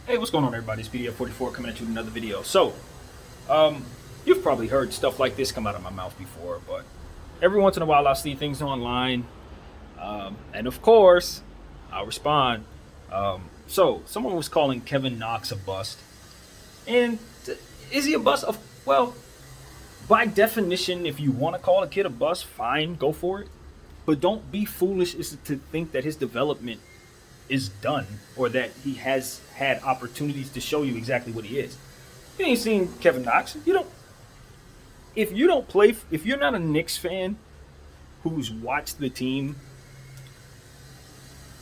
Hey, what's going on, everybody? It's PDF44 coming at you with another video. You've probably heard stuff like this come out of my mouth before, but every once in a while I'll see things online, and of course, I'll respond. Someone was calling Kevin Knox a bust, and is he a bust? Well, by definition, if you want to call a kid a bust, fine, go for it. But don't be foolish as to think that his development is done or that he has had opportunities to show you exactly what he is. You ain't seen Kevin Knox. You don't. If you don't play, if you're not a Knicks fan who's watched the team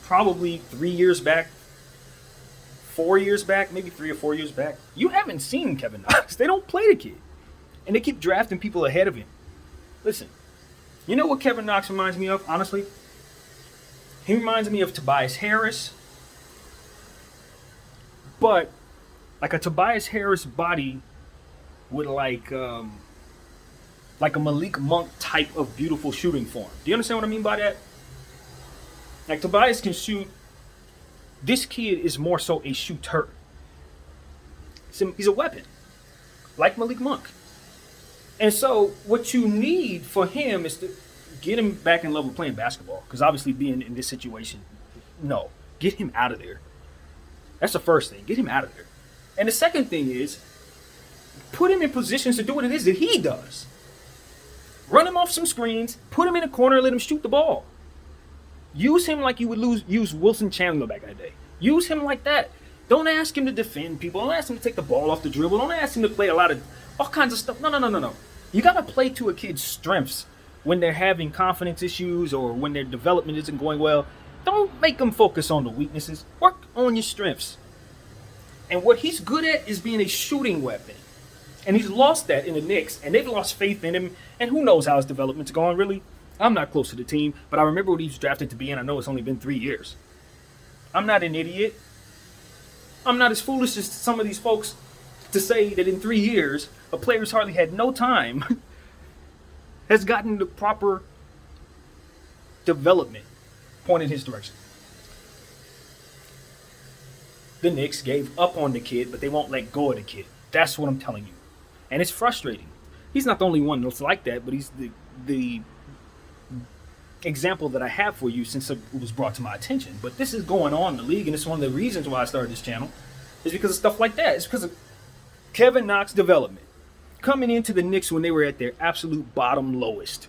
probably 3 years back, 4 years back, maybe 3 or 4 years back, you haven't seen Kevin Knox. They don't play the kid, and they keep drafting people ahead of him. Listen, you know what Kevin Knox reminds me of? Honestly, he reminds me of Tobias Harris, but like a Tobias Harris body with like a Malik Monk type of beautiful shooting form. Do you understand what I mean by that? Like Tobias can shoot. This kid is more so a shooter. He's a weapon, like Malik Monk. And so what you need for him is to get him back in love with playing basketball. Because obviously being in this situation, no. Get him out of there. That's the first thing. Get him out of there. And the second thing is, put him in positions to do what it is that he does. Run him off some screens, put him in a corner, and let him shoot the ball. Use him like you would use Wilson Chandler back in the day. Use him like that. Don't ask him to defend people. Don't ask him to take the ball off the dribble. Don't ask him to play a lot of all kinds of stuff. No. You got to play to a kid's strengths when they're having confidence issues or when their development isn't going well. Don't make them focus on the weaknesses. Work on your strengths. And what he's good at is being a shooting weapon. And he's lost that in the Knicks, and they've lost faith in him. And who knows how his development's going, really? I'm not close to the team, but I remember what he was drafted to be, and I know it's only been 3 years. I'm not an idiot. I'm not as foolish as some of these folks to say that in 3 years, a player who's hardly had no time has gotten the proper development point in his direction. The Knicks gave up on the kid, but they won't let go of the kid. That's what I'm telling you. And it's frustrating. He's not the only one that's like that, but he's the example that I have for you since it was brought to my attention. But this is going on in the league, and it's one of the reasons why I started this channel, is because of stuff like that. It's because of Kevin Knox development. Coming into the Knicks when they were at their absolute bottom lowest.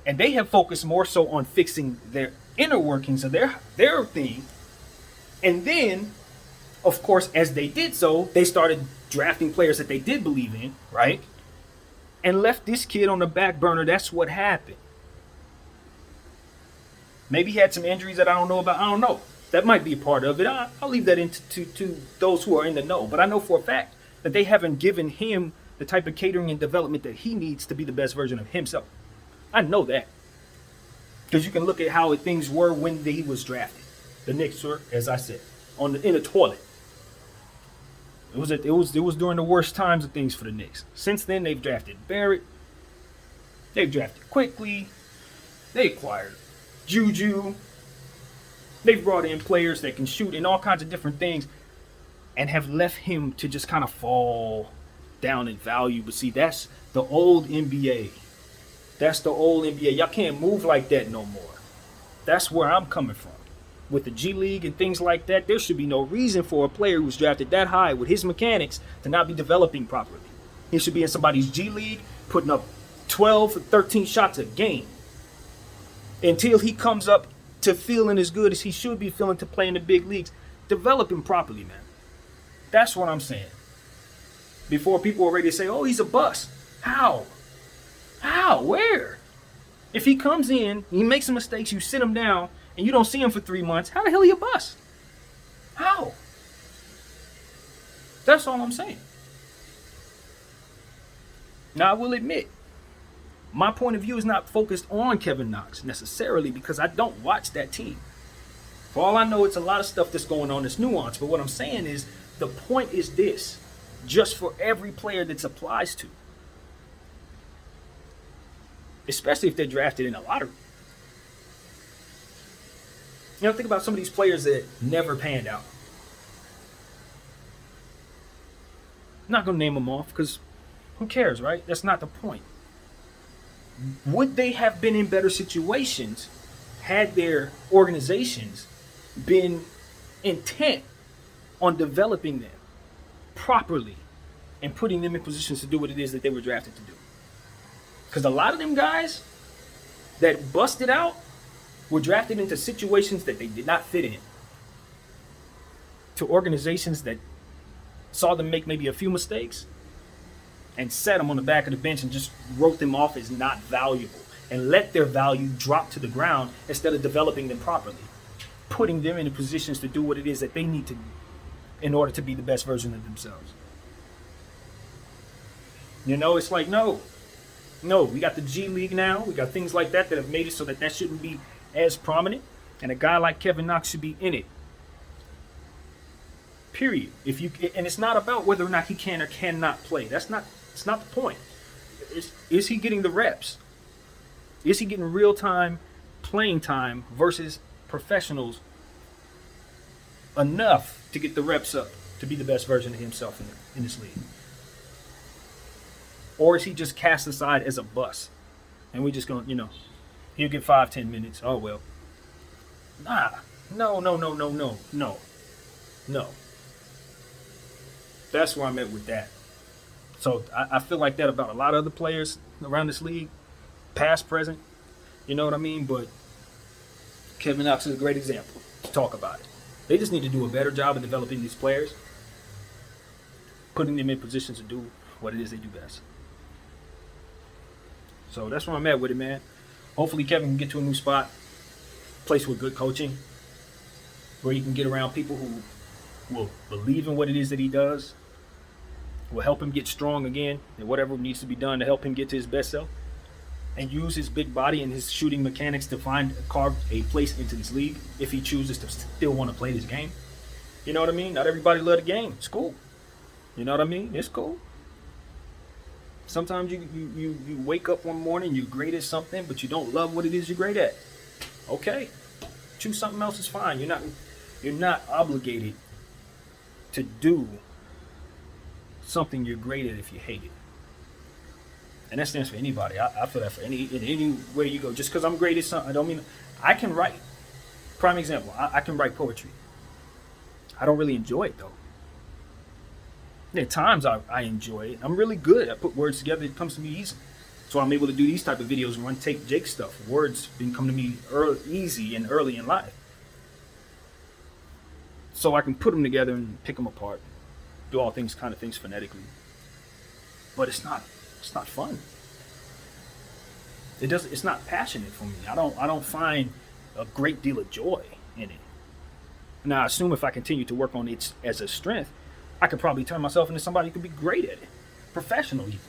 And they have focused more so on fixing their inner workings of their thing. And then, of course, as they did so, they started drafting players that they did believe in, right? And left this kid on the back burner. That's what happened. Maybe he had some injuries that I don't know about. I don't know. That might be a part of it. I'll leave that to those who are in the know. But I know for a fact that they haven't given him the type of catering and development that he needs to be the best version of himself. I know that. Because you can look at how things were when he was drafted. The Knicks were, as I said, in a toilet. It was during the worst times of things for the Knicks. Since then, they've drafted Barrett. They've drafted quickly. They acquired Juju. They've brought in players that can shoot and all kinds of different things and have left him to just kind of fall down in value. But see, that's the old NBA. That's the old NBA. Y'all can't move like that no more. That's where I'm coming from. With the G League and things like that, there should be no reason for a player who's drafted that high with his mechanics to not be developing properly. He should be in somebody's G League putting up 12 or 13 shots a game until he comes up to feeling as good as he should be feeling to play in the big leagues. Develop him properly, man. That's what I'm saying. Before people are ready to say, oh, he's a bust. How? How? Where? If he comes in, he makes some mistakes, you sit him down, and you don't see him for 3 months, how the hell are you a bust? How? That's all I'm saying. Now, I will admit, my point of view is not focused on Kevin Knox necessarily because I don't watch that team. For all I know, it's a lot of stuff that's going on that's nuanced. But what I'm saying is, the point is this, just for every player that applies to. Especially if they're drafted in a lottery. You know, think about some of these players that never panned out. I'm not gonna name them off because who cares, right? That's not the point. Would they have been in better situations had their organizations been intent on developing them properly and putting them in positions to do what it is that they were drafted to do? Because a lot of them guys that busted out were drafted into situations that they did not fit in, to organizations that saw them make maybe a few mistakes and set them on the back of the bench and just wrote them off as not valuable and let their value drop to the ground instead of developing them properly, putting them in positions to do what it is that they need to do in order to be the best version of themselves. You know, it's like, no, we got the G League now. We got things like that have made it so that that shouldn't be as prominent. And a guy like Kevin Knox should be in it. Period. And it's not about whether or not he can or cannot play. It's not the point. Is he getting the reps? Is he getting real time playing time versus professionals enough to get the reps up to be the best version of himself in this league? Or is he just cast aside as a bust? And we just going, he'll get 5-10 minutes. Oh, well. Nah. No. That's where I'm at with that. So I feel like that about a lot of other players around this league, past, present. You know what I mean? But Kevin Knox is a great example to talk about it. They just need to do a better job of developing these players, putting them in positions to do what it is they do best. So that's where I'm at with it, man. Hopefully Kevin can get to a new spot, place with good coaching, where he can get around people who will believe in what it is that he does, will help him get strong again, and whatever needs to be done to help him get to his best self, and use his big body and his shooting mechanics to carve a place into this league if he chooses to still want to play this game. You know what I mean? Not everybody love the game. It's cool. You know what I mean? It's cool. Sometimes you wake up one morning, you're great at something, but you don't love what it is you're great at. Okay. Choose something else is fine. You're not obligated to do something you're great at if you hate it. And that stands for anybody. I feel that for anywhere you go. Just because I'm great at something, I don't mean I can write. Prime example, I can write poetry. I don't really enjoy it though. At times I enjoy it. I'm really good. I put words together. It comes to me easy. So I'm able to do these type of videos and run take Jake stuff. Words didn't come to me easy and early in life. So I can put them together and pick them apart. Do all things phonetically. But it's not fun. It's not passionate for me. I don't find a great deal of joy in it. Now I assume if I continue to work on it as a strength, I could probably turn myself into somebody who could be great at it. Professional even.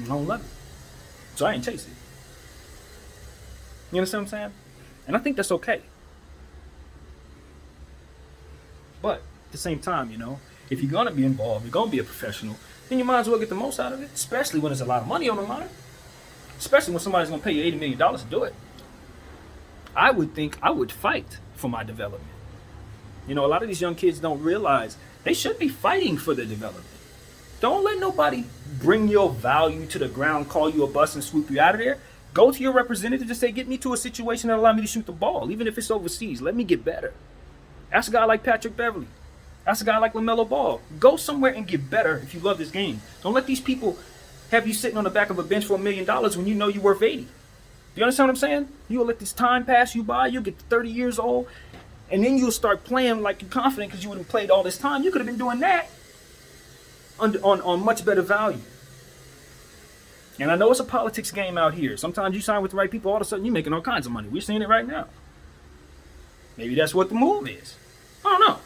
I don't love it. So I ain't chase it. You understand what I'm saying? And I think that's okay. But at the same time, if you're going to be involved, you're going to be a professional, then you might as well get the most out of it, especially when there's a lot of money on the line. Especially when somebody's going to pay you $80 million to do it. I would think I would fight for my development. A lot of these young kids don't realize they should be fighting for their development. Don't let nobody bring your value to the ground, call you a bust, and swoop you out of there. Go to your representative and say, get me to a situation that allow me to shoot the ball, even if it's overseas. Let me get better. Ask a guy like Patrick Beverly. Ask a guy like LaMelo Ball. Go somewhere and get better if you love this game. Don't let these people have you sitting on the back of a bench for $1 million when you know you're worth 80. Do you understand what I'm saying? You'll let this time pass you by. You'll get to 30 years old. And then you'll start playing like you're confident because you would have played all this time. You could have been doing that on much better value. And I know it's a politics game out here. Sometimes you sign with the right people, all of a sudden you're making all kinds of money. We're seeing it right now. Maybe that's what the move is. I don't know.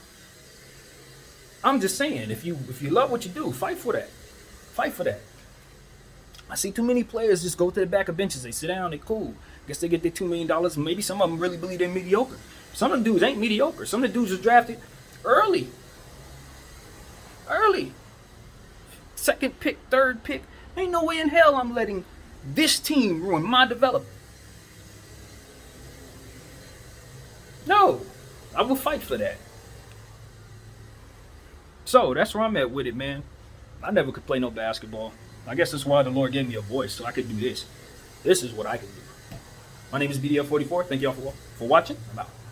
I'm just saying, if you love what you do, fight for that. Fight for that. I see too many players just go to the back of benches. They sit down, they cool. Guess they get their $2 million. Maybe some of them really believe they're mediocre. Some of the dudes ain't mediocre. Some of the dudes are drafted early. Second pick, third pick. Ain't no way in hell I'm letting this team ruin my development. No, I will fight for that. So that's where I'm at with it, man. I never could play no basketball. I guess that's why the Lord gave me a voice so I could do this. This is what I can do. My name is BDF44. Thank y'all for watching. I'm out.